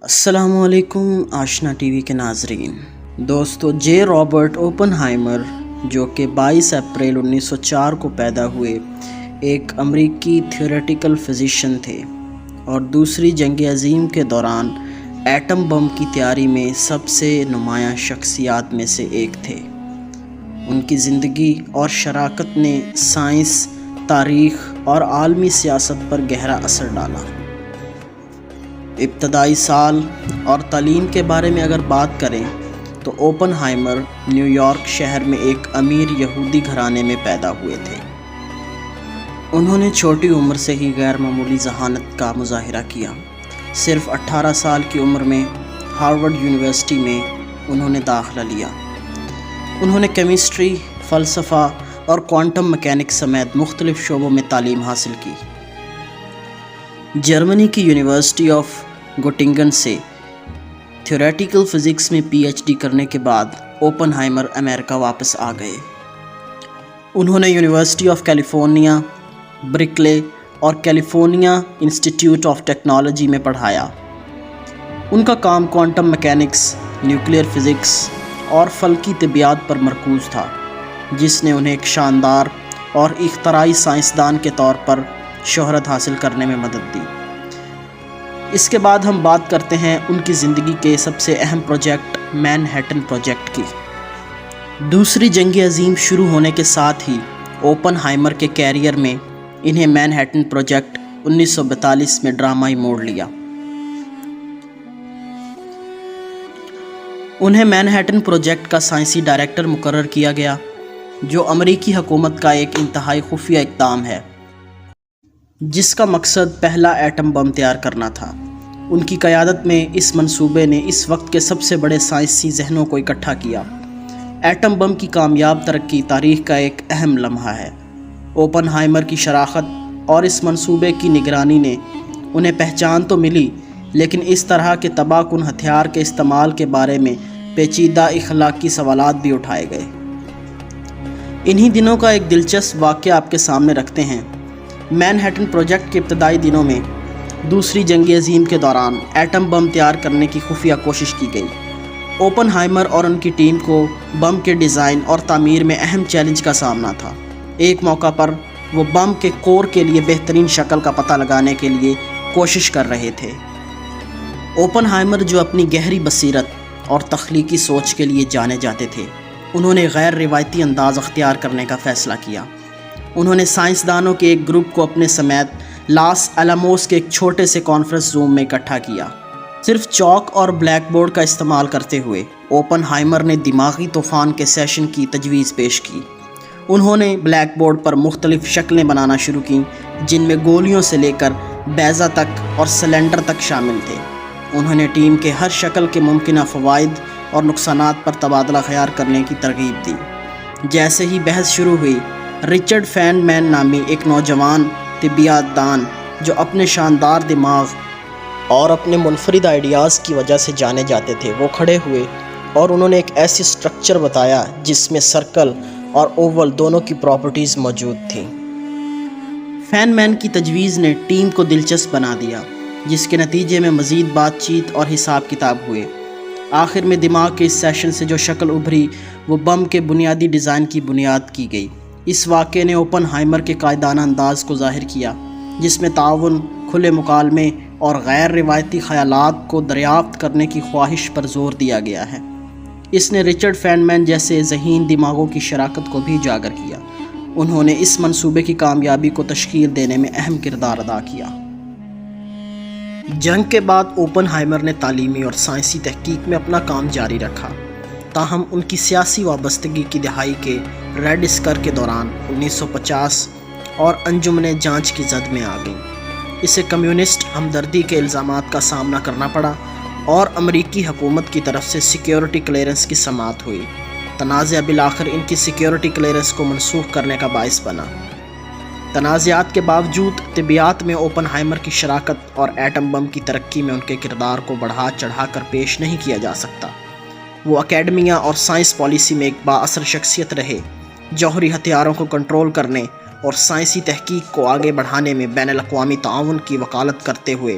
السلام علیکم آشنا ٹی وی کے ناظرین دوستو، جے رابرٹ اوپنہائمر جو کہ 22 اپریل 1904 کو پیدا ہوئے ایک امریکی تھیوریٹیکل فزیشین تھے اور دوسری جنگ عظیم کے دوران ایٹم بم کی تیاری میں سب سے نمایاں شخصیات میں سے ایک تھے۔ ان کی زندگی اور شراکت نے سائنس، تاریخ اور عالمی سیاست پر گہرا اثر ڈالا۔ ابتدائی سال اور تعلیم کے بارے میں اگر بات کریں تو اوپنہائمر نیو یارک شہر میں ایک امیر یہودی گھرانے میں پیدا ہوئے تھے۔ انہوں نے چھوٹی عمر سے ہی غیر معمولی ذہانت کا مظاہرہ کیا۔ صرف 18 سال کی عمر میں ہارورڈ یونیورسٹی میں انہوں نے داخلہ لیا۔ انہوں نے کیمسٹری، فلسفہ اور کوانٹم میکینکس سمیت مختلف شعبوں میں تعلیم حاصل کی۔ جرمنی کی یونیورسٹی آف گوٹنگن سے تھیوریٹیکل فزکس میں پی ایچ ڈی کرنے کے بعد اوپنہائمر امریکہ واپس آ گئے۔ انہوں نے یونیورسٹی آف کیلیفورنیا، برکلے اور کیلیفورنیا انسٹیٹیوٹ آف ٹیکنالوجی میں پڑھایا۔ ان کا کام کوانٹم میکینکس، نیوکلیئر فزکس اور فلکی طبیعیات پر مرکوز تھا، جس نے انہیں ایک شاندار اور اختراعی سائنسدان کے طور پر شہرت حاصل کرنے میں مدد دی۔ اس کے بعد ہم بات کرتے ہیں ان کی زندگی کے سب سے اہم پروجیکٹ مین ہیٹن پروجیکٹ کی۔ دوسری جنگ عظیم شروع ہونے کے ساتھ ہی اوپنہائمر کے کیریئر میں انہیں مین ہیٹن پروجیکٹ 1942 میں ڈرامائی موڑ لیا۔ انہیں مین ہیٹن پروجیکٹ کا سائنسی ڈائریکٹر مقرر کیا گیا، جو امریکی حکومت کا ایک انتہائی خفیہ اقدام ہے، جس کا مقصد پہلا ایٹم بم تیار کرنا تھا۔ ان کی قیادت میں اس منصوبے نے اس وقت کے سب سے بڑے سائنسی ذہنوں کو اکٹھا کیا۔ ایٹم بم کی کامیاب ترقی تاریخ کا ایک اہم لمحہ ہے۔ اوپنہائمر کی شراکت اور اس منصوبے کی نگرانی نے انہیں پہچان تو ملی، لیکن اس طرح کے تباہ کن ہتھیار کے استعمال کے بارے میں پیچیدہ اخلاقی سوالات بھی اٹھائے گئے۔ انہی دنوں کا ایک دلچسپ واقعہ آپ کے سامنے رکھتے ہیں۔ مین ہیٹن پروجیکٹ کے ابتدائی دنوں میں دوسری جنگ عظیم کے دوران ایٹم بم تیار کرنے کی خفیہ کوشش کی گئی۔ اوپنہائمر اور ان کی ٹیم کو بم کے ڈیزائن اور تعمیر میں اہم چیلنج کا سامنا تھا۔ ایک موقع پر وہ بم کے کور کے لیے بہترین شکل کا پتہ لگانے کے لیے کوشش کر رہے تھے۔ اوپنہائمر، جو اپنی گہری بصیرت اور تخلیقی سوچ کے لیے جانے جاتے تھے، انہوں نے غیر روایتی انداز اختیار کرنے کا فیصلہ کیا۔ انہوں نے سائنسدانوں کے ایک گروپ کو اپنے سمیت لاس الاموس کے ایک چھوٹے سے کانفرنس روم میں اکٹھا کیا۔ صرف چاک اور بلیک بورڈ کا استعمال کرتے ہوئے اوپنہائمر نے دماغی طوفان کے سیشن کی تجویز پیش کی۔ انہوں نے بلیک بورڈ پر مختلف شکلیں بنانا شروع کیں، جن میں گولیوں سے لے کر بیضہ تک اور سلنڈر تک شامل تھے۔ انہوں نے ٹیم کے ہر شکل کے ممکنہ فوائد اور نقصانات پر تبادلہ خیال کرنے کی ترغیب دی۔ جیسے ہی بحث شروع ہوئی، رچرڈ فینمین نامی ایک نوجوان طبیعیات دان، جو اپنے شاندار دماغ اور اپنے منفرد آئیڈیاز کی وجہ سے جانے جاتے تھے، وہ کھڑے ہوئے اور انہوں نے ایک ایسی سٹرکچر بتایا جس میں سرکل اور اوول دونوں کی پراپرٹیز موجود تھیں۔ فینمین کی تجویز نے ٹیم کو دلچسپ بنا دیا، جس کے نتیجے میں مزید بات چیت اور حساب کتاب ہوئے۔ آخر میں دماغ کے اس سیشن سے جو شکل ابھری، وہ بم کے بنیادی ڈیزائن کی بنیاد کی گئی۔ اس واقعے نے اوپنہائمر کے قائدانہ انداز کو ظاہر کیا، جس میں تعاون، کھلے مکالمے اور غیر روایتی خیالات کو دریافت کرنے کی خواہش پر زور دیا گیا ہے۔ اس نے رچرڈ فینمین جیسے ذہین دماغوں کی شراکت کو بھی اجاگر کیا۔ انہوں نے اس منصوبے کی کامیابی کو تشکیل دینے میں اہم کردار ادا کیا۔ جنگ کے بعد اوپنہائمر نے تعلیمی اور سائنسی تحقیق میں اپنا کام جاری رکھا، تاہم ان کی سیاسی وابستگی کی دہائی کے ریڈ اسکر کے دوران 1950 اور انجمن جانچ کی زد میں آ گئیں۔ اسے کمیونسٹ ہمدردی کے الزامات کا سامنا کرنا پڑا اور امریکی حکومت کی طرف سے سیکیورٹی کلیئرنس کی سماعت ہوئی۔ تنازع بالآخر ان کی سیکیورٹی کلیئرنس کو منسوخ کرنے کا باعث بنا۔ تنازعات کے باوجود طبیعیات میں اوپنہائمر کی شراکت اور ایٹم بم کی ترقی میں ان کے کردار کو بڑھا چڑھا کر پیش نہیں کیا جا سکتا۔ وہ اکیڈمیا اور سائنس پالیسی میں ایک بااثر شخصیت رہے، جوہری ہتھیاروں کو کنٹرول کرنے اور سائنسی تحقیق کو آگے بڑھانے میں بین الاقوامی تعاون کی وکالت کرتے ہوئے